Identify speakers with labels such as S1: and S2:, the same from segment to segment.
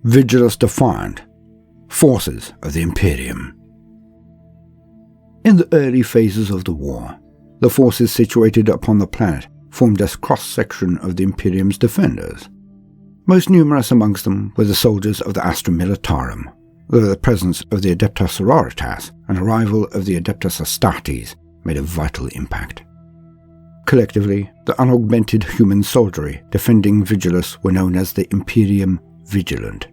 S1: Vigilus Defiant, Forces of the Imperium. In the early phases of the war, the forces situated upon the planet formed a cross-section of the Imperium's defenders. Most numerous amongst them were the soldiers of the Astra Militarum, though the presence of the Adepta Sororitas and arrival of the Adeptus Astartes made a vital impact. Collectively, the unaugmented human soldiery defending Vigilus were known as the Imperium Vigilant.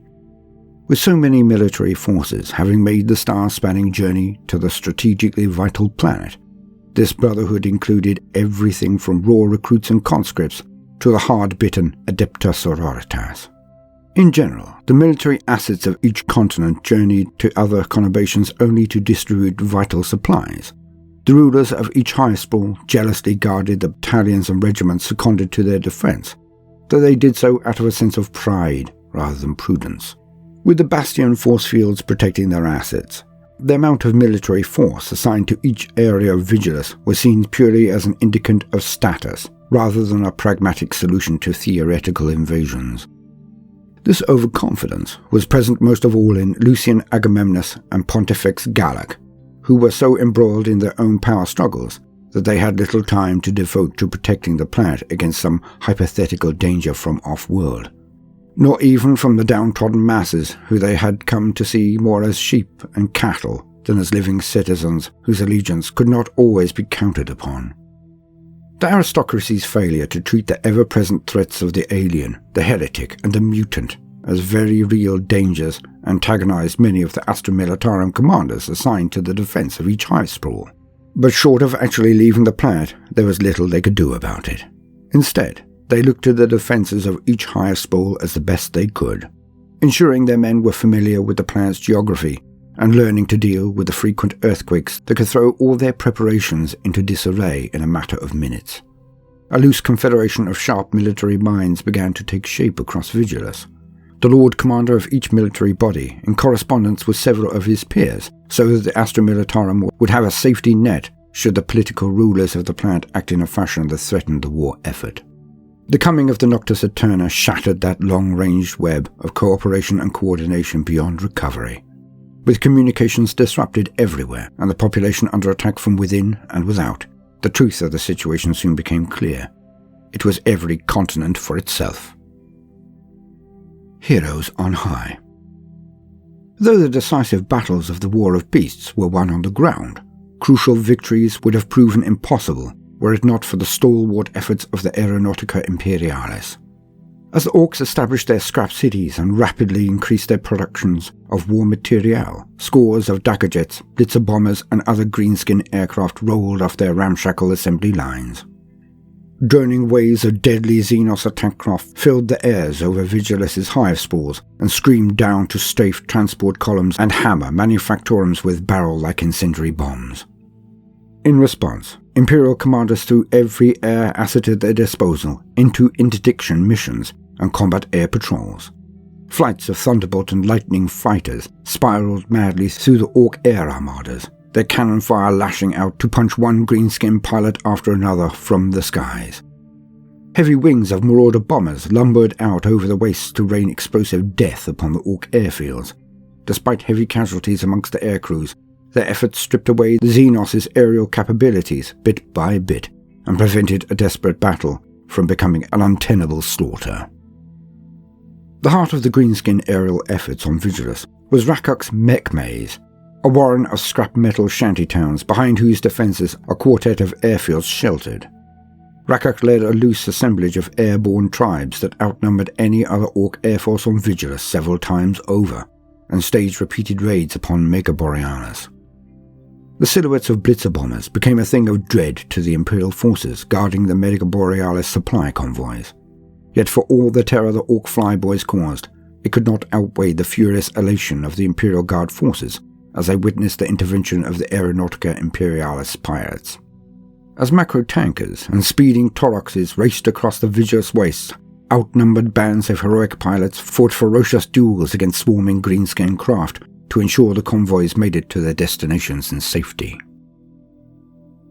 S1: With so many military forces having made the star-spanning journey to the strategically vital planet, this brotherhood included everything from raw recruits and conscripts to the hard-bitten Adepta Sororitas. In general, the military assets of each continent journeyed to other conurbations only to distribute vital supplies. The rulers of each high sprawl jealously guarded the battalions and regiments seconded to their defence, though they did so out of a sense of pride rather than prudence. With the Bastion force fields protecting their assets, the amount of military force assigned to each area of Vigilus was seen purely as an indicant of status, rather than a pragmatic solution to theoretical invasions. This overconfidence was present most of all in Lucian Agamemnus and Pontifex Gallic, who were so embroiled in their own power struggles that they had little time to devote to protecting the planet against some hypothetical danger from off-world, nor even from the downtrodden masses who they had come to see more as sheep and cattle than as living citizens whose allegiance could not always be counted upon. The aristocracy's failure to treat the ever-present threats of the alien, the heretic, and the mutant as very real dangers antagonized many of the Astra Militarum commanders assigned to the defense of each high sprawl. But short of actually leaving the planet, there was little they could do about it. Instead, they looked to the defences of each high sprawl as the best they could, ensuring their men were familiar with the planet's geography and learning to deal with the frequent earthquakes that could throw all their preparations into disarray in a matter of minutes. A loose confederation of sharp military minds began to take shape across Vigilus. The Lord Commander of each military body, in correspondence with several of his peers, so that the Astra Militarum would have a safety net should the political rulers of the planet act in a fashion that threatened the war effort. The coming of the Noctis Eterna shattered that long-ranged web of cooperation and coordination beyond recovery. With communications disrupted everywhere and the population under attack from within and without, the truth of the situation soon became clear. It was every continent for itself. Heroes on high. Though the decisive battles of the War of Beasts were won on the ground, crucial victories would have proven impossible were it not for the stalwart efforts of the Aeronautica Imperialis. As the Orcs established their scrap cities and rapidly increased their productions of war material, scores of daggerjets, blitzer bombers and other greenskin aircraft rolled off their ramshackle assembly lines. Droning waves of deadly Xenos attack craft filled the airs over Vigilus's hive spores and screamed down to strafe transport columns and hammer manufactorums with barrel-like incendiary bombs. In response, Imperial commanders threw every air asset at their disposal into interdiction missions and combat air patrols. Flights of Thunderbolt and Lightning fighters spiraled madly through the Orc air armadas, their cannon fire lashing out to punch one greenskin pilot after another from the skies. Heavy wings of Marauder bombers lumbered out over the wastes to rain explosive death upon the Orc airfields. Despite heavy casualties amongst the air crews, their efforts stripped away the Xenos' aerial capabilities bit by bit and prevented a desperate battle from becoming an untenable slaughter. The heart of the greenskin aerial efforts on Vigilus was Rakuk's mech maze, a warren of scrap metal shantytowns behind whose defences a quartet of airfields sheltered. Rakuk led a loose assemblage of airborne tribes that outnumbered any other Orc air force on Vigilus several times over, and staged repeated raids upon Mega Borealis. The silhouettes of blitzer bombers became a thing of dread to the Imperial forces guarding the Mega Borealis supply convoys. Yet for all the terror the Orc flyboys caused, it could not outweigh the furious elation of the Imperial Guard forces as they witnessed the intervention of the Aeronautica Imperialis pirates. As macro-tankers and speeding Toroxes raced across the Vigilus wastes, outnumbered bands of heroic pilots fought ferocious duels against swarming greenskin craft to ensure the convoys made it to their destinations in safety.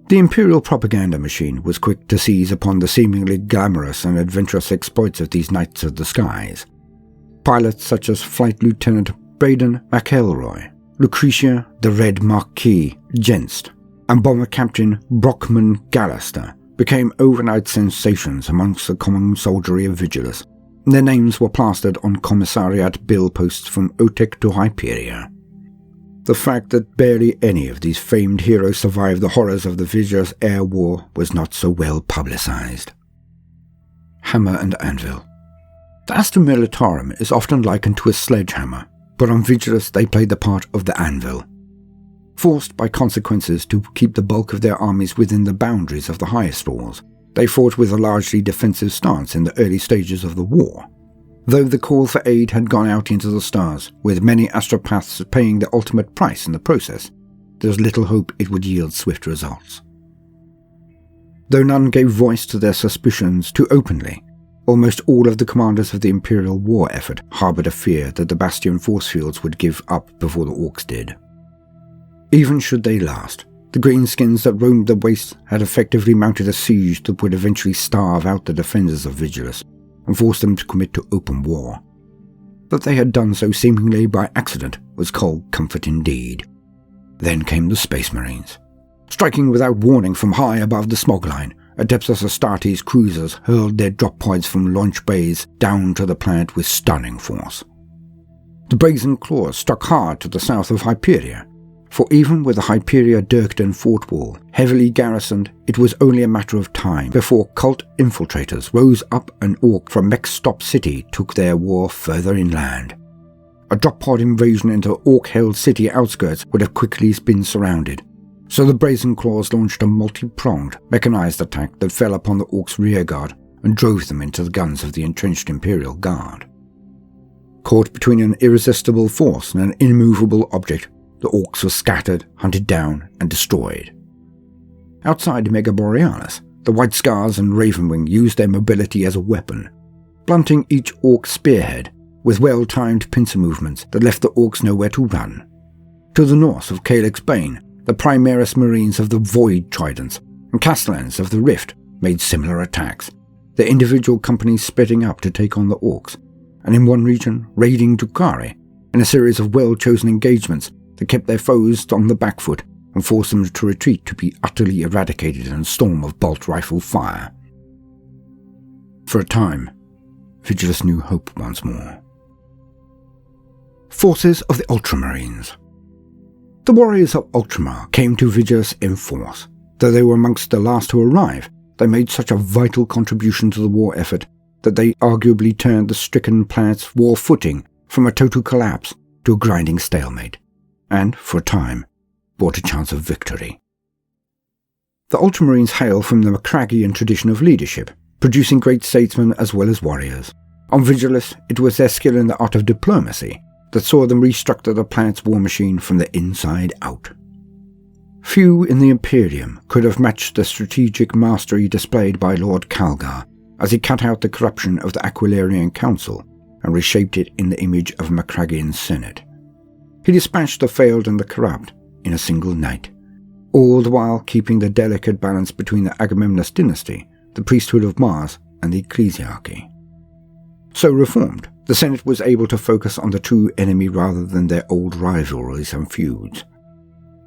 S1: The Imperial propaganda machine was quick to seize upon the seemingly glamorous and adventurous exploits of these Knights of the Skies. Pilots such as Flight Lieutenant Braden McElroy, Lucretia the Red Marquis Jenst, and Bomber Captain Brockman Gallister became overnight sensations amongst the common soldiery of Vigilis. Their names were plastered on commissariat bill posts from Otek to Hyperia. The fact that barely any of these famed heroes survived the horrors of the Vigilis air war was not so well publicized. Hammer and Anvil. The Astra Militarum is often likened to a sledgehammer, but on Vigilis they played the part of the anvil. Forced by consequences to keep the bulk of their armies within the boundaries of the highest walls, they fought with a largely defensive stance in the early stages of the war. Though the call for aid had gone out into the stars, with many astropaths paying the ultimate price in the process, there was little hope it would yield swift results. Though none gave voice to their suspicions too openly, almost all of the commanders of the Imperial war effort harboured a fear that the Bastion force fields would give up before the Orcs did. Even should they last, the greenskins that roamed the wastes had effectively mounted a siege that would eventually starve out the defenders of Vigilis and force them to commit to open war. That they had done so seemingly by accident was cold comfort indeed. Then came the Space Marines. Striking without warning from high above the smog line, Adeptus Astartes cruisers hurled their drop pods from launch bays down to the planet with stunning force. The Brazen Claws struck hard to the south of Hyperia, for even with the Hyperia-Dirkden fort wall heavily garrisoned, it was only a matter of time before cult infiltrators rose up and Orc from Mech-Stop City took their war further inland. A drop-pod invasion into Orc-held city outskirts would have quickly been surrounded, so the Brazen Claws launched a multi-pronged, mechanized attack that fell upon the Orcs' rearguard and drove them into the guns of the entrenched Imperial Guard. Caught between an irresistible force and an immovable object, the Orcs were scattered, hunted down, and destroyed. Outside Mega Borealis, the White Scars and Ravenwing used their mobility as a weapon, blunting each Orc spearhead with well-timed pincer movements that left the Orcs nowhere to run. To the north of Calyx Bane, the Primaris Marines of the Void Tridents and Castellans of the Rift made similar attacks, their individual companies splitting up to take on the Orcs, and in one region raiding Drukhari in a series of well-chosen engagements that kept their foes on the back foot and forced them to retreat to be utterly eradicated in a storm of bolt rifle fire. For a time, Vigilus knew hope once more. Forces of the Ultramarines. The warriors of Ultramar came to Vigilus in force. Though they were amongst the last to arrive, they made such a vital contribution to the war effort that they arguably turned the stricken planet's war footing from a total collapse to a grinding stalemate, and, for a time, brought a chance of victory. The Ultramarines hail from the Macragian tradition of leadership, producing great statesmen as well as warriors. On Vigilis, it was their skill in the art of diplomacy that saw them restructure the planet's war machine from the inside out. Few in the Imperium could have matched the strategic mastery displayed by Lord Calgar as he cut out the corruption of the Aquilarian Council and reshaped it in the image of Macragian Senate. He dispatched the failed and the corrupt in a single night, all the while keeping the delicate balance between the Agamemnus dynasty, the priesthood of Mars, and the ecclesiarchy. So reformed, the Senate was able to focus on the true enemy rather than their old rivalries and feuds.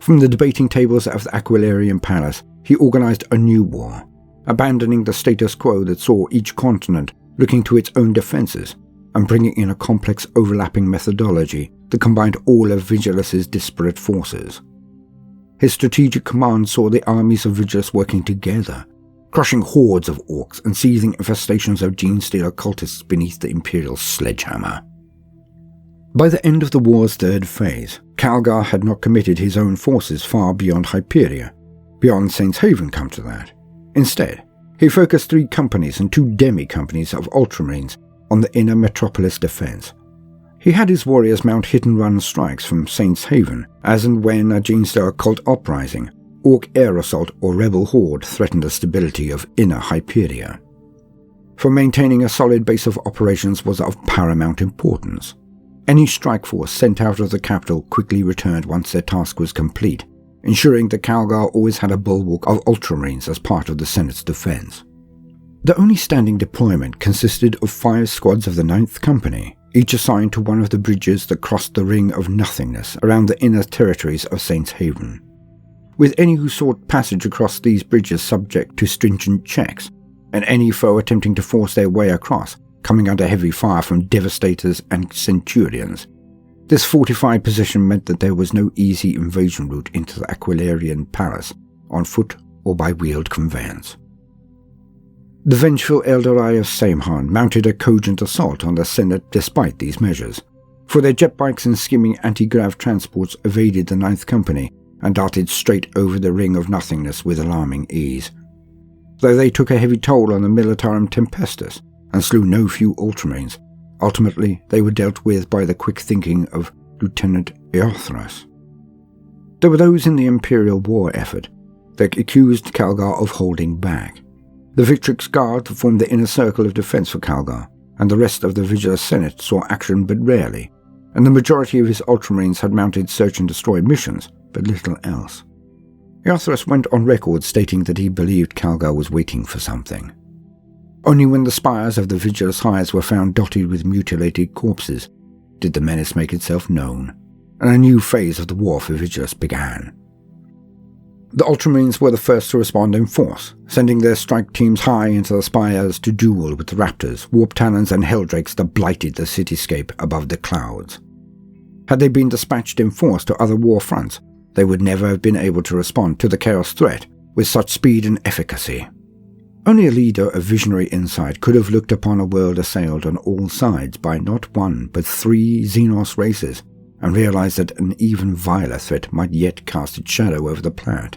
S1: From the debating tables of the Aquilarian Palace, he organized a new war, abandoning the status quo that saw each continent looking to its own defenses and bringing in a complex overlapping methodology that combined all of Vigilus's disparate forces. His strategic command saw the armies of Vigilus working together, crushing hordes of Orcs and seething infestations of gene-stealer cultists beneath the Imperial sledgehammer. By the end of the war's third phase, Calgar had not committed his own forces far beyond Hyperia, beyond Saints Haven come to that. Instead, he focused 3 companies and 2 demi-companies of Ultramarines on the inner metropolis defense. He had his warriors mount hit-and-run strikes from Saints Haven, as and when a Genestealer cult uprising, Orc air assault or rebel horde threatened the stability of inner Hyperia. For maintaining a solid base of operations was of paramount importance. Any strike force sent out of the capital quickly returned once their task was complete, ensuring that Calgar always had a bulwark of Ultramarines as part of the Senate's defense. The only standing deployment consisted of 5 squads of the 9th Company, each assigned to one of the bridges that crossed the ring of nothingness around the inner territories of Saints Haven, with any who sought passage across these bridges subject to stringent checks, and any foe attempting to force their way across coming under heavy fire from devastators and centurions. This fortified position meant that there was no easy invasion route into the Aquilarian palace, on foot or by wheeled conveyance. The vengeful Eldari of Samhan mounted a cogent assault on the Senate despite these measures, for their jet bikes and skimming anti-grav transports evaded the Ninth Company and darted straight over the ring of nothingness with alarming ease. Though they took a heavy toll on the Militarum Tempestus and slew no few Ultramarines, ultimately they were dealt with by the quick thinking of Lieutenant Eothras. There were those in the Imperial war effort that accused Calgar of holding back. The Victrix Guard formed the inner circle of defense for Calgar, and the rest of the Vigilus Senate saw action but rarely, and the majority of his Ultramarines had mounted search and destroy missions, but little else. Eothras went on record stating that he believed Calgar was waiting for something. Only when the spires of the Vigilus hives were found dotted with mutilated corpses did the menace make itself known, and a new phase of the war for Vigilus began. The Ultramarines were the first to respond in force, sending their strike teams high into the spires to duel with the Raptors, Warp Talons and Helldrakes that blighted the cityscape above the clouds. Had they been dispatched in force to other war fronts, they would never have been able to respond to the Chaos threat with such speed and efficacy. Only a leader of visionary insight could have looked upon a world assailed on all sides by not one but 3 Xenos races and realized that an even viler threat might yet cast its shadow over the planet.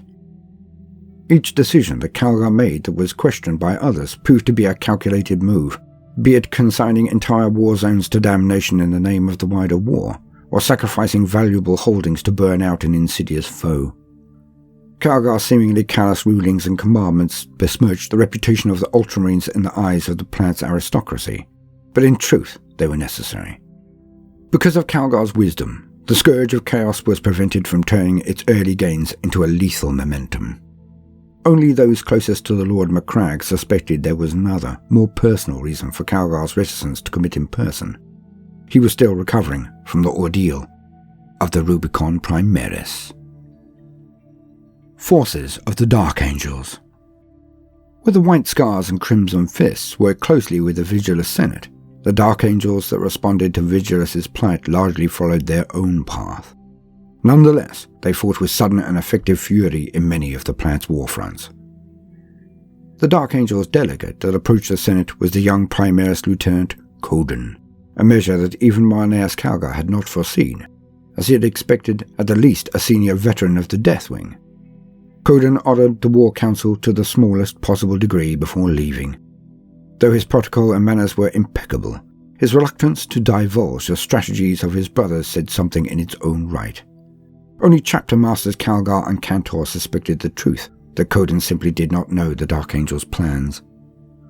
S1: Each decision that Calgar made that was questioned by others proved to be a calculated move, be it consigning entire war zones to damnation in the name of the wider war, or sacrificing valuable holdings to burn out an insidious foe. Calgar's seemingly callous rulings and commandments besmirched the reputation of the Ultramarines in the eyes of the planet's aristocracy, but in truth they were necessary. Because of Calgar's wisdom, the Scourge of Chaos was prevented from turning its early gains into a lethal momentum. Only those closest to the Lord Macragge suspected there was another, more personal reason for Calgar's reticence to commit in person. He was still recovering from the ordeal of the Rubicon Primaris. Forces of the Dark Angels. Where the White Scars and Crimson Fists worked closely with the Vigilus Senate, the Dark Angels that responded to Vigilus's plight largely followed their own path. Nonetheless, they fought with sudden and effective fury in many of the planet's warfronts. The Dark Angels delegate that approached the Senate was the young Primaris Lieutenant Coden, a measure that even Marneus Calgar had not foreseen, as he had expected at the least a senior veteran of the Deathwing. Coden ordered the War Council to the smallest possible degree before leaving. Though his protocol and manners were impeccable, his reluctance to divulge the strategies of his brothers said something in its own right. Only Chapter Masters Calgar and Cantor suspected the truth, that Coden simply did not know the Dark Angels' plans.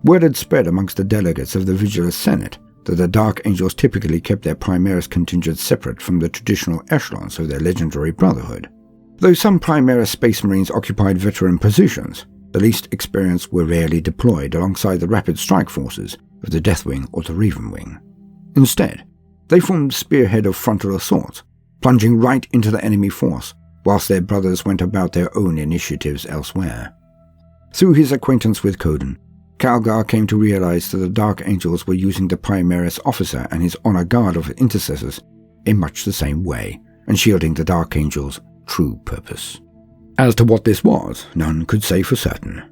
S1: Word had spread amongst the delegates of the Vigilus Senate that the Dark Angels typically kept their Primaris contingent separate from the traditional echelons of their legendary brotherhood. Though some Primaris Space Marines occupied veteran positions, the least experienced were rarely deployed alongside the rapid strike forces of the Deathwing or the Ravenwing. Instead, they formed the spearhead of frontal assaults, plunging right into the enemy force, whilst their brothers went about their own initiatives elsewhere. Through his acquaintance with Coden, Calgar came to realize that the Dark Angels were using the Primaris officer and his honor guard of intercessors in much the same way, and shielding the Dark Angels' true purpose. As to what this was, none could say for certain.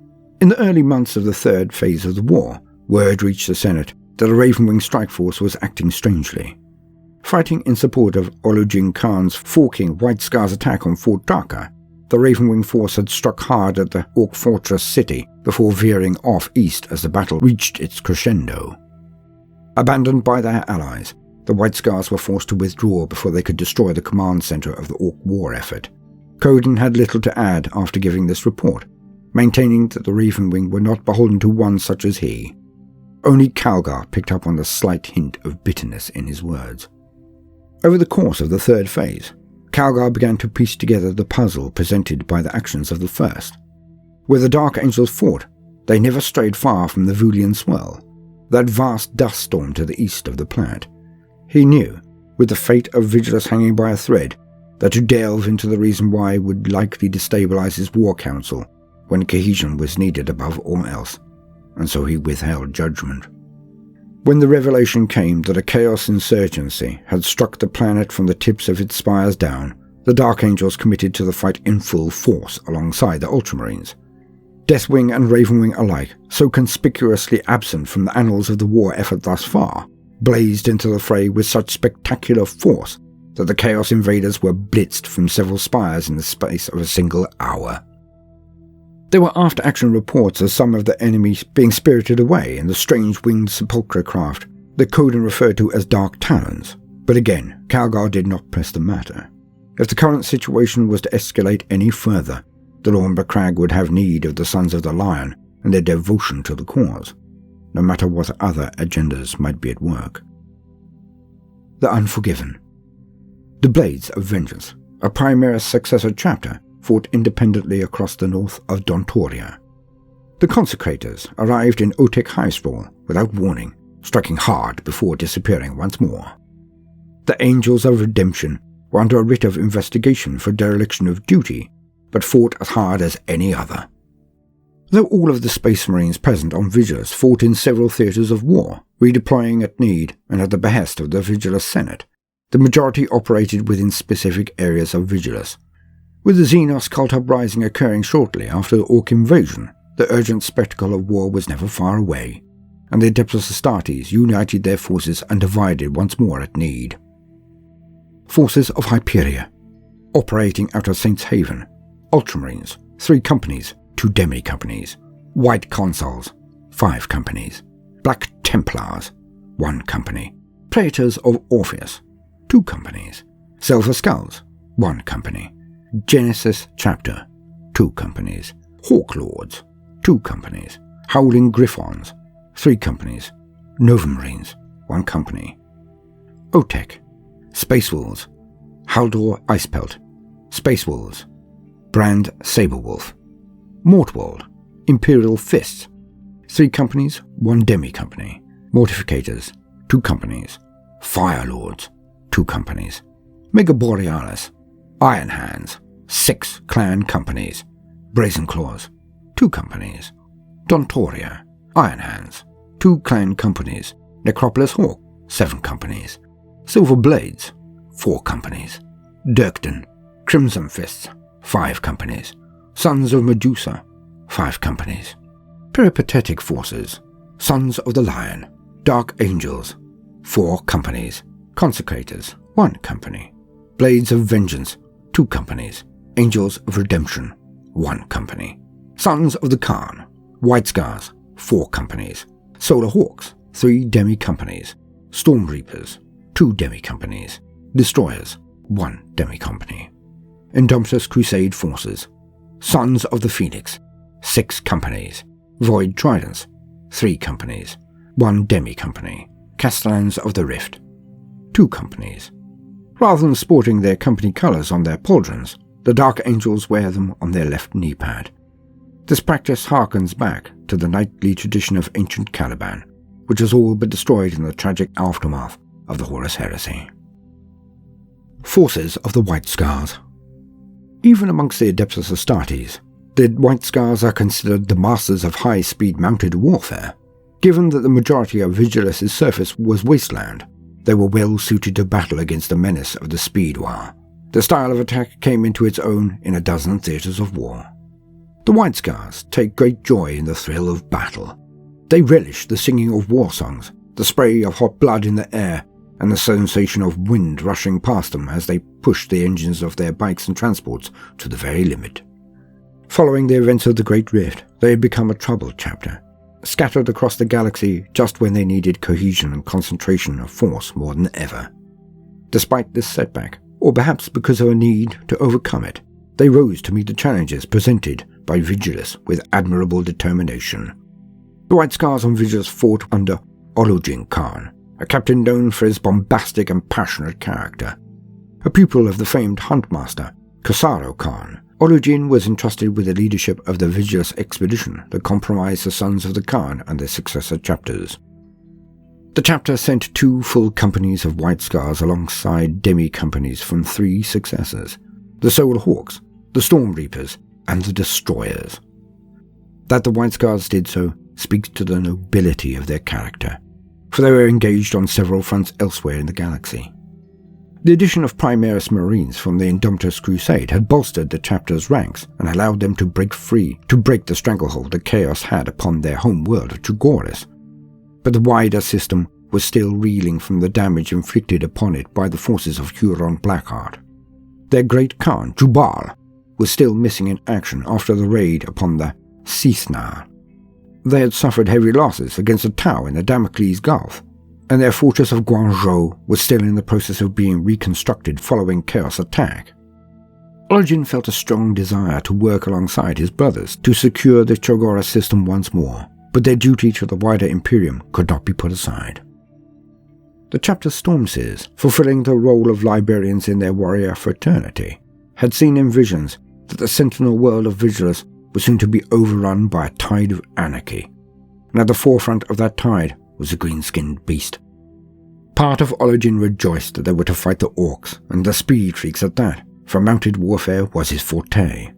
S1: In the early months of the third phase of the war, word reached the Senate that the Ravenwing strike force was acting strangely. Fighting in support of Olujin Khan's forking White Scars attack on Fort Daka, the Ravenwing force had struck hard at the Orc Fortress city before veering off east as the battle reached its crescendo. Abandoned by their allies, the White Scars were forced to withdraw before they could destroy the command center of the Orc war effort. Coden had little to add after giving this report, maintaining that the Ravenwing were not beholden to one such as he. Only Calgar picked up on the slight hint of bitterness in his words. Over the course of the third phase, Calgar began to piece together the puzzle presented by the actions of the first. Where the Dark Angels fought, they never strayed far from the Vulian swell, that vast dust storm to the east of the planet. He knew, with the fate of Vigilus hanging by a thread, that to delve into the reason why would likely destabilize his war council when cohesion was needed above all else, and so he withheld judgment. When the revelation came that a chaos insurgency had struck the planet from the tips of its spires down, the Dark Angels committed to the fight in full force alongside the Ultramarines. Deathwing and Ravenwing alike, so conspicuously absent from the annals of the war effort thus far, blazed into the fray with such spectacular force that the Chaos Invaders were blitzed from several spires in the space of a single hour. There were after-action reports of some of the enemies being spirited away in the strange winged sepulchre craft that Coden referred to as Dark Talons, but again, Calgar did not press the matter. If the current situation was to escalate any further, the Lornborough Crag would have need of the Sons of the Lion and their devotion to the cause, no matter what other agendas might be at work. The Unforgiven. The Blades of Vengeance, a Primaris successor chapter, fought independently across the north of Dontoria. The Consecrators arrived in Otek High Sprawl without warning, striking hard before disappearing once more. The Angels of Redemption were under a writ of investigation for dereliction of duty, but fought as hard as any other. Though all of the Space Marines present on Vigilus fought in several theatres of war, redeploying at need and at the behest of the Vigilus Senate, the majority operated within specific areas of Vigilus. With the Xenos cult uprising occurring shortly after the Orc invasion, the urgent spectacle of war was never far away, and the Adeptus Astartes united their forces and divided once more at need. Forces of Hyperia, operating out of Saints Haven, Ultramarines, 3 companies, 2 demi-companies, White Consuls, 5 companies, Black Templars, 1 company, Praetors of Orpheus, 2 companies, Silver Skulls, 1 company, Genesis Chapter, 2 companies, Hawk Lords, 2 companies, Howling Griffons, 3 companies, Nova Marines, 1 company, Otek, Space Wolves, Haldor Icepelt, Space Wolves, Brand Saberwolf, Mortwald, Imperial Fists, 3 companies, 1 demi-company, Mortificators, 2 companies, Fire Lords, 2 companies, Mega Borealis, Iron Hands, 6 clan companies, Brazen Claws, 2 companies, Dontoria, Iron Hands, 2 clan companies, Necropolis Hawk, 7 companies, Silver Blades, 4 companies, Dirkden, Crimson Fists, 5 companies, Sons of Medusa, 5 companies, Peripatetic Forces, Sons of the Lion, Dark Angels, 4 companies, Consecrators, 1 company, Blades of Vengeance, 2 companies, Angels of Redemption, 1 company, Sons of the Khan, White Scars, 4 companies, Solar Hawks, 3 demi-companies, Storm Reapers, 2 demi-companies, Destroyers, 1 demi-company, Indomitus Crusade Forces, Sons of the Phoenix, 6 companies, Void Tridents, 3 companies, 1 demi-company, Castellans of the Rift, 2 companies. Rather than sporting their company colours on their pauldrons, the Dark Angels wear them on their left knee pad. This practice harkens back to the knightly tradition of ancient Caliban, which was all but destroyed in the tragic aftermath of the Horus Heresy. Forces of the White Scars. Even amongst the Adeptus Astartes, the White Scars are considered the masters of high-speed mounted warfare. Given that the majority of Vigilus's surface was wasteland, they were well suited to battle against the menace of the Speed War. The style of attack came into its own in a dozen theatres of war. The White Scars take great joy in the thrill of battle. They relish the singing of war songs, the spray of hot blood in the air, and the sensation of wind rushing past them as they push the engines of their bikes and transports to the very limit. Following the events of the Great Rift, they had become a troubled chapter, scattered across the galaxy just when they needed cohesion and concentration of force more than ever. Despite this setback, or perhaps because of a need to overcome it, they rose to meet the challenges presented by Vigilus with admirable determination. The White Scars on Vigilus fought under Olugin Khan, a captain known for his bombastic and passionate character. A pupil of the famed Huntmaster, Khosaro Khan, Olugin was entrusted with the leadership of the Vigilus expedition that compromised the Sons of the Khan and their successor chapters. The chapter sent 2 full companies of White Scars alongside demi-companies from 3 successors, the Soul Hawks, the Storm Reapers, and the Destroyers. That the White Scars did so speaks to the nobility of their character, for they were engaged on several fronts elsewhere in the galaxy. The addition of Primaris Marines from the Indomitus Crusade had bolstered the chapter's ranks and allowed them to break the stranglehold that Chaos had upon their home world of Trigoris. But the wider system was still reeling from the damage inflicted upon it by the forces of Huron Blackheart. Their great Khan, Jubal, was still missing in action after the raid upon the Cisnar. They had suffered heavy losses against the Tau in the Damocles Gulf, and their fortress of Guangzhou was still in the process of being reconstructed following Chaos' attack. Origin felt a strong desire to work alongside his brothers to secure the Chogora system once more, but their duty to the wider Imperium could not be put aside. The chapter's Stormseers, fulfilling the role of librarians in their warrior fraternity, had seen in visions that the sentinel world of Vigilis was soon to be overrun by a tide of anarchy, and at the forefront of that tide was a green-skinned beast. Part of Origin rejoiced that they were to fight the Orcs, and the speed freaks at that, for mounted warfare was his forte.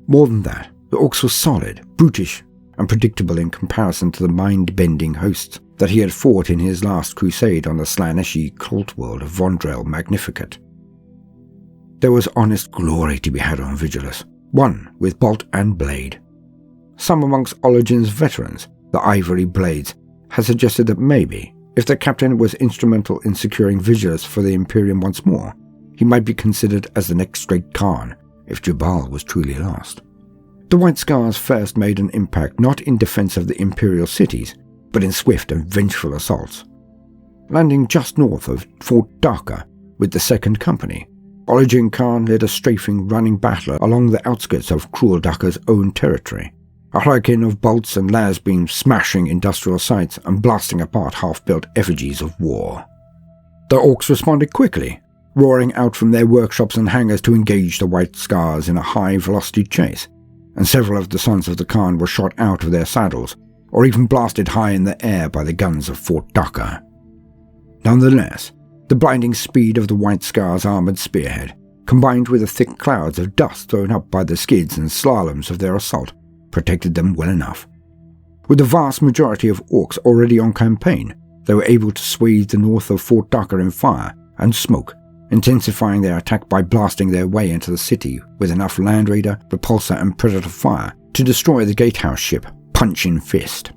S1: More than that, the Orcs were solid, brutish, and predictable in comparison to the mind-bending hosts that he had fought in his last crusade on the Slaneshi cult world of Vondrel Magnificat. There was honest glory to be had on Vigilis, won with bolt and blade. Some amongst Origin's veterans, the Ivory Blades, had suggested that maybe, if the captain was instrumental in securing Vigilis for the Imperium once more, he might be considered as the next great Khan if Jubal was truly lost. The White Scars first made an impact not in defense of the Imperial cities, but in swift and vengeful assaults. Landing just north of Fort Dhaka with the 2nd Company, Origin Khan led a strafing running battle along the outskirts of Cruel Dhaka's own territory, a hurricane of bolts and las beams smashing industrial sites and blasting apart half-built effigies of war. The Orcs responded quickly, roaring out from their workshops and hangars to engage the White Scars in a high-velocity chase, and several of the sons of the Khan were shot out of their saddles, or even blasted high in the air by the guns of Fort Dhaka. Nonetheless, the blinding speed of the White Scars' armoured spearhead, combined with the thick clouds of dust thrown up by the skids and slaloms of their assault, protected them well enough. With the vast majority of Orcs already on campaign, they were able to swathe the north of Fort Dhaka in fire and smoke, intensifying their attack by blasting their way into the city with enough Land Raider, Repulsor and Predator fire to destroy the gatehouse ship Punchin Fist.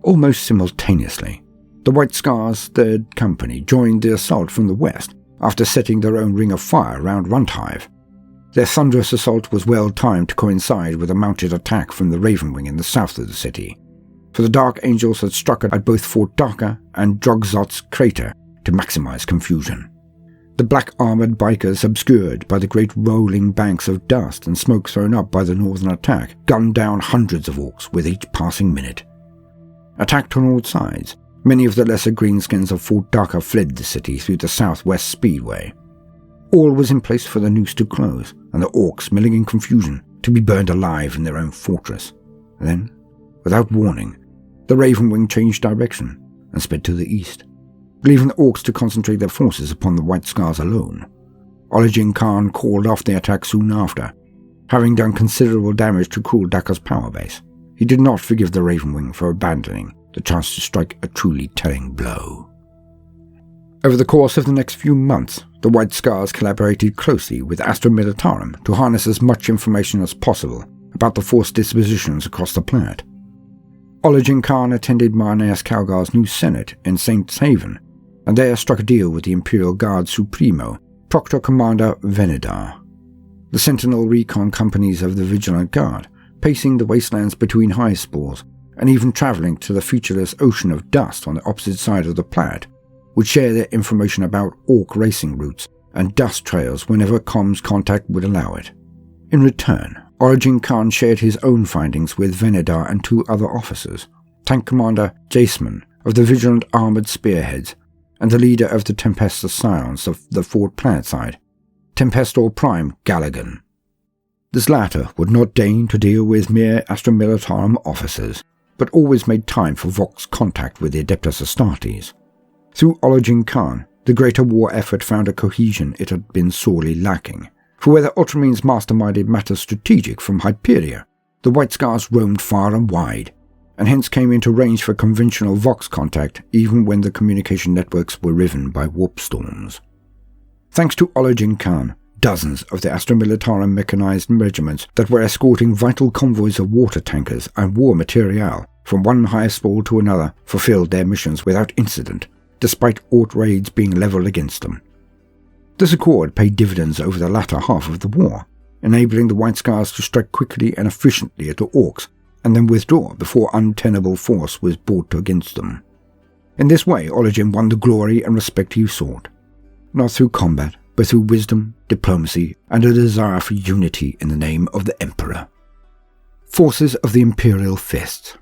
S1: Almost simultaneously, the White Scars' 3rd Company joined the assault from the west after setting their own ring of fire around Runthive. Their thunderous assault was well timed to coincide with a mounted attack from the Ravenwing in the south of the city, for the Dark Angels had struck at both Fort Dhaka and Drogzot's crater to maximize confusion. The black-armoured bikers, obscured by the great rolling banks of dust and smoke thrown up by the northern attack, gunned down hundreds of Orcs with each passing minute. Attacked on all sides, many of the lesser greenskins of Fort Dhaka fled the city through the southwest speedway. All was in place for the noose to close, and the Orcs, milling in confusion, to be burned alive in their own fortress. Then, without warning, the Ravenwing changed direction and sped to the east, leaving the Orcs to concentrate their forces upon the White Scars alone. Origin Khan called off the attack soon after, having done considerable damage to Cruel Dhaka's power base. He did not forgive the Ravenwing for abandoning the chance to strike a truly telling blow. Over the course of the next few months, the White Scars collaborated closely with Astra Militarum to harness as much information as possible about the force dispositions across the planet. Origin Khan attended Marneus Calgar's new Senate in St. Haven, and there struck a deal with the Imperial Guard Supremo, Proctor Commander Venedar. The Sentinel recon companies of the Vigilant Guard, pacing the wastelands between high spores, and even travelling to the featureless ocean of dust on the opposite side of the planet, would share their information about Orc racing routes and dust trails whenever comms contact would allow it. In return, Origin Khan shared his own findings with Venedar and 2 other officers, Tank Commander Jaceman of the Vigilant Armoured Spearheads, and the leader of the Tempestor Scions of the Fort Planetside, Tempestor Prime Gallaghan. This latter would not deign to deal with mere Astra Militarum officers, but always made time for Vox contact with the Adeptus Astartes. Through Ologen Khan, the greater war effort found a cohesion it had been sorely lacking, for where the Ultramarines masterminded matters strategic from Hyperia, the White Scars roamed far and wide, and hence came into range for conventional Vox contact even when the communication networks were riven by warp storms. Thanks to Ologen Khan, dozens of the Astra Militarum mechanized regiments that were escorting vital convoys of water tankers and war material from one highest wall to another fulfilled their missions without incident, despite Aut raids being levelled against them. This accord paid dividends over the latter half of the war, enabling the White Scars to strike quickly and efficiently at the Orcs, and then withdraw before untenable force was brought against them. In this way, Ologen won the glory and respect he sought, not through combat, but through wisdom, diplomacy, and a desire for unity in the name of the Emperor. Forces of the Imperial Fists.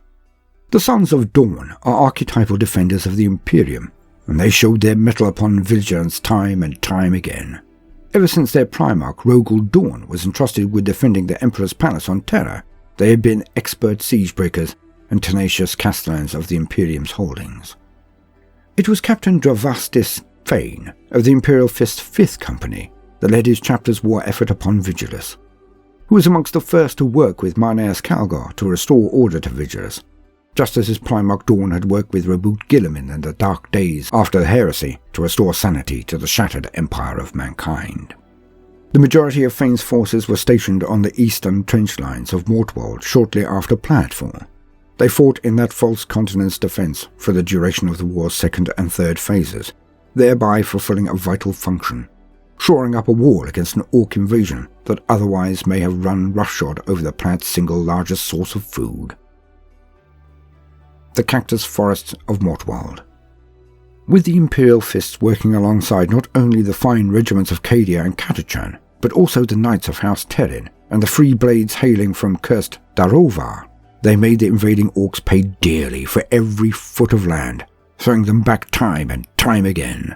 S1: The Sons of Dawn are archetypal defenders of the Imperium, and they showed their mettle upon vigilance time and time again. Ever since their Primarch Rogel Dawn was entrusted with defending the Emperor's palace on Terra, they had been expert siegebreakers and tenacious castellans of the Imperium's holdings. It was Captain Dravastis Fane of the Imperial Fist 5th Company that led his chapter's war effort upon Vigilis, who was amongst the first to work with Marneus Calgar to restore order to Vigilis, just as his Primarch Dawn had worked with Reboot Guilliman in the dark days after the heresy to restore sanity to the shattered empire of mankind. The majority of Fane's forces were stationed on the eastern trench lines of Mortwald shortly after Planetfall. They fought in that false continent's defence for the duration of the war's second and third phases, thereby fulfilling a vital function, shoring up a wall against an Orc invasion that otherwise may have run roughshod over the planet's single largest source of food. The Cactus Forests of Mortwald. With the Imperial Fists working alongside not only the fine regiments of Cadia and Catachan, but also the Knights of House Terrin and the Free Blades hailing from cursed Darovar, they made the invading Orcs pay dearly for every foot of land, throwing them back time and time again.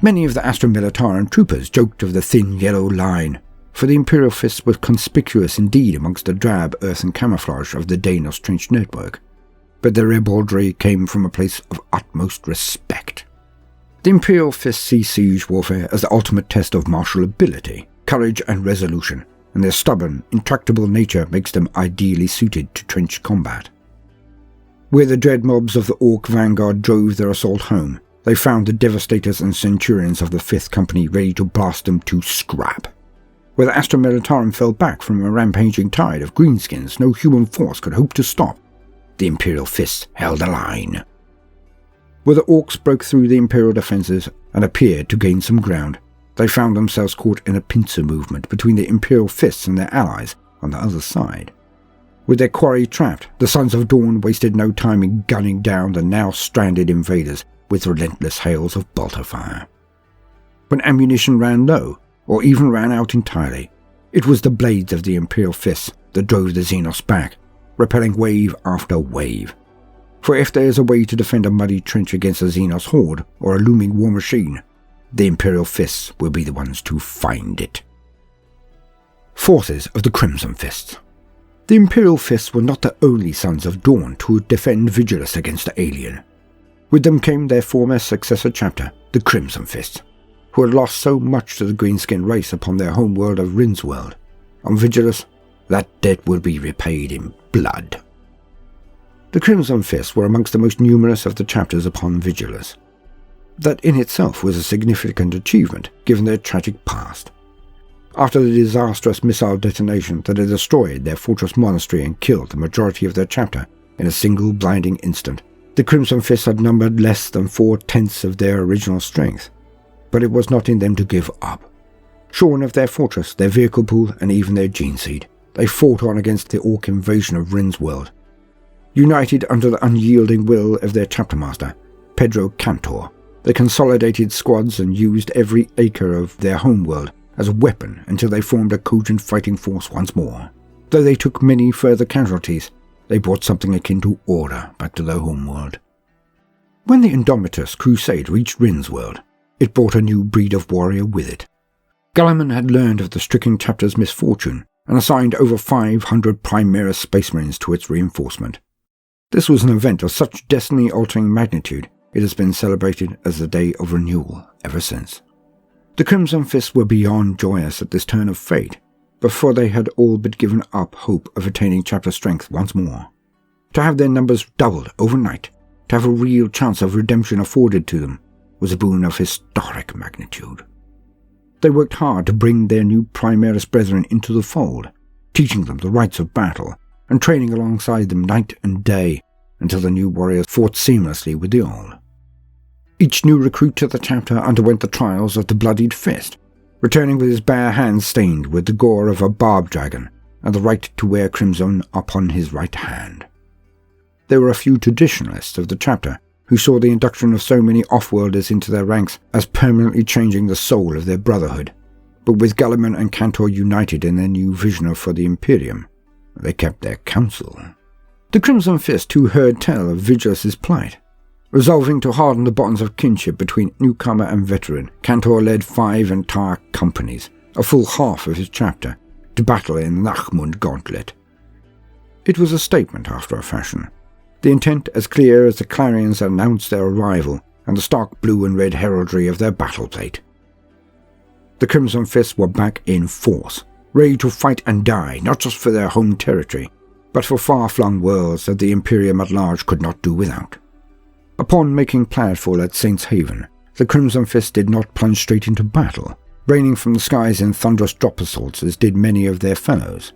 S1: Many of the Astra Militarum troopers joked of the thin yellow line, for the Imperial Fists were conspicuous indeed amongst the drab earthen camouflage of the Danos trench network, but their ribaldry came from a place of utmost respect. The Imperial Fists see siege warfare as the ultimate test of martial ability, courage and resolution, and their stubborn, intractable nature makes them ideally suited to trench combat. Where the dread mobs of the Orc vanguard drove their assault home, they found the Devastators and Centurions of the 5th Company ready to blast them to scrap. Where the Astra Militarum fell back from a rampaging tide of greenskins no human force could hope to stop, the Imperial Fists held the line. Where the Orcs broke through the Imperial defences and appeared to gain some ground, they found themselves caught in a pincer movement between the Imperial Fists and their allies on the other side. With their quarry trapped, the Sons of Dawn wasted no time in gunning down the now stranded invaders with relentless hails of bolter fire. When ammunition ran low, or even ran out entirely, it was the blades of the Imperial Fists that drove the Xenos back, repelling wave after wave. For if there is a way to defend a muddy trench against a Xenos horde or a looming war machine, the Imperial Fists will be the ones to find it. Forces of the Crimson Fists. The Imperial Fists were not the only Sons of Dawn to defend Vigilis against the alien. With them came their former successor chapter, the Crimson Fists, who had lost so much to the greenskin race upon their homeworld of Rindsworld. On Vigilis, that debt would be repaid in blood. The Crimson Fists were amongst the most numerous of the chapters upon Vigilis. That in itself was a significant achievement, given their tragic past. After the disastrous missile detonation that had destroyed their fortress monastery and killed the majority of their chapter in a single blinding instant, the Crimson Fists had numbered less than 4/10 of their original strength. But it was not in them to give up. Shorn of their fortress, their vehicle pool, and even their gene seed, they fought on against the Orc invasion of Rindsworld. United under the unyielding will of their chapter master, Pedro Cantor, they consolidated squads and used every acre of their homeworld as a weapon until they formed a cogent fighting force once more. Though they took many further casualties, they brought something akin to order back to their homeworld. When the Indomitus crusade reached Rindsworld, it brought a new breed of warrior with it. Guilliman had learned of the stricken chapter's misfortune and assigned over 500 Primaris Space Marines to its reinforcement. This was an event of such destiny-altering magnitude, it has been celebrated as the day of renewal ever since. The Crimson Fists were beyond joyous at this turn of fate, before they had all but given up hope of attaining chapter strength once more. To have their numbers doubled overnight, to have a real chance of redemption afforded to them, was a boon of historic magnitude. They worked hard to bring their new Primaris brethren into the fold, teaching them the rights of battle, and training alongside them night and day, until the new warriors fought seamlessly with the old. Each new recruit to the chapter underwent the trials of the bloodied fist, returning with his bare hands stained with the gore of a barb dragon, and the right to wear crimson upon his right hand. There were a few traditionalists of the chapter who saw the induction of so many off-worlders into their ranks as permanently changing the soul of their brotherhood, but with Guilliman and Cantor united in their new vision for the Imperium, they kept their counsel. The Crimson Fist too heard tell of Vigilus's plight. Resolving to harden the bonds of kinship between newcomer and veteran, Cantor led 5 entire companies, a full half of his chapter, to battle in Nachmund Gauntlet. It was a statement after a fashion, the intent as clear as the clarions that announced their arrival and the stark blue and red heraldry of their battle plate. The Crimson Fists were back in force, ready to fight and die, not just for their home territory, but for far-flung worlds that the Imperium at large could not do without. Upon making planetfall at Saints Haven, the Crimson Fist did not plunge straight into battle, raining from the skies in thunderous drop assaults as did many of their fellows.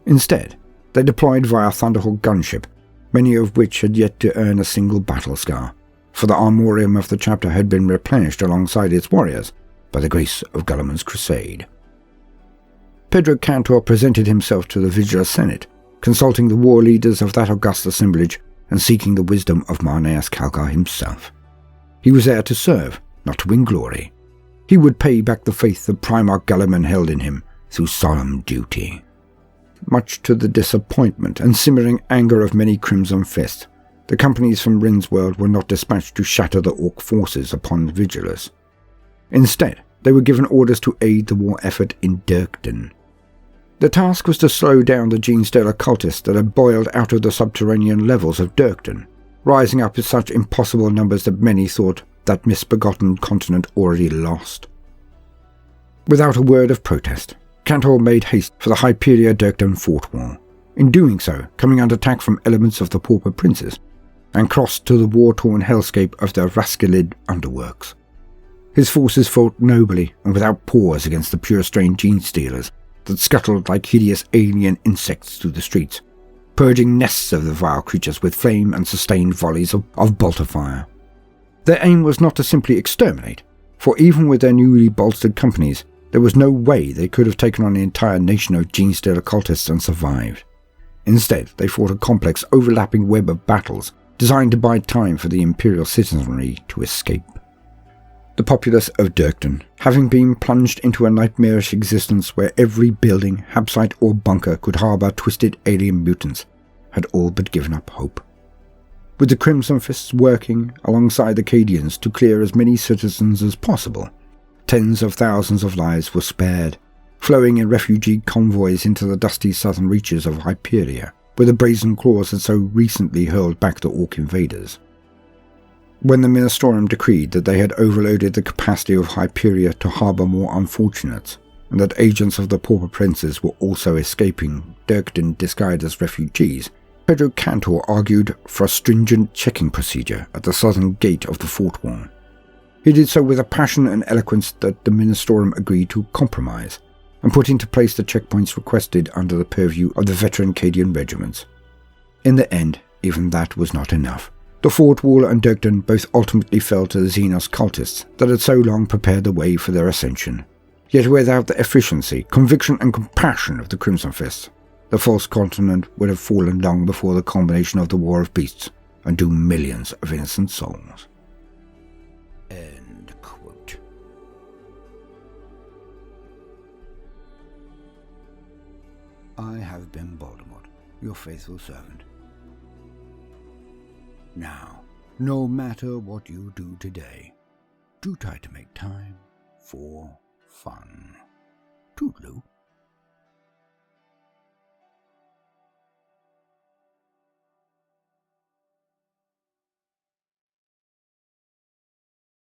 S1: Instead, they deployed via Thunderhawk gunship, many of which had yet to earn a single battle scar, for the armorium of the chapter had been replenished alongside its warriors by the grace of Guilliman's crusade. Pedro Cantor presented himself to the Vigilus Senate, consulting the war leaders of that august assemblage and seeking the wisdom of Marneus Calcar himself. He was there to serve, not to win glory. He would pay back the faith that Primarch Guilliman held in him through solemn duty. Much to the disappointment and simmering anger of many Crimson Fists, the companies from Rin's world were not dispatched to shatter the Orc forces upon Vigilus. Instead, they were given orders to aid the war effort in Dirkden. The task was to slow down the Genestealer cultists that had boiled out of the subterranean levels of Dirkden, rising up in such impossible numbers that many thought that misbegotten continent already lost. Without a word of protest, Cantor made haste for the Hyperia Dirkden fort wall, in doing so coming under attack from elements of the Pauper Princes, and crossed to the war-torn hellscape of the Rascalid underworks. His forces fought nobly and without pause against the pure-strained Genestealers that scuttled like hideous alien insects through the streets, purging nests of the vile creatures with flame and sustained volleys of bolter fire. Their aim was not to simply exterminate, for even with their newly bolstered companies, there was no way they could have taken on an entire nation of Genestealer cultists and survived. Instead, they fought a complex, overlapping web of battles designed to buy time for the Imperial citizenry to escape. The populace of Dirkden, having been plunged into a nightmarish existence where every building, hab-site or bunker could harbour twisted alien mutants, had all but given up hope. With the Crimson Fists working alongside the Cadians to clear as many citizens as possible, tens of thousands of lives were spared, flowing in refugee convoys into the dusty southern reaches of Hyperia, where the brazen claws had so recently hurled back the Orc invaders. When the Ministorum decreed that they had overloaded the capacity of Hyperia to harbour more unfortunates, and that agents of the Pauper Princes were also escaping Dirkden disguised as refugees, Pedro Cantor argued for a stringent checking procedure at the southern gate of the fort wall. He did so with a passion and eloquence that the Ministorum agreed to compromise, and put into place the checkpoints requested under the purview of the veteran Cadian regiments. In the end, even that was not enough. The fort wall and Dirkden both ultimately fell to the Xenos cultists that had so long prepared the way for their ascension. Yet without the efficiency, conviction and compassion of the Crimson Fists, the false continent would have fallen long before the culmination of the War of Beasts and doomed millions of innocent souls. End quote. I have been Voldemort, your faithful servant. Now, no matter what you do today, do try to make time for fun. Toodaloo.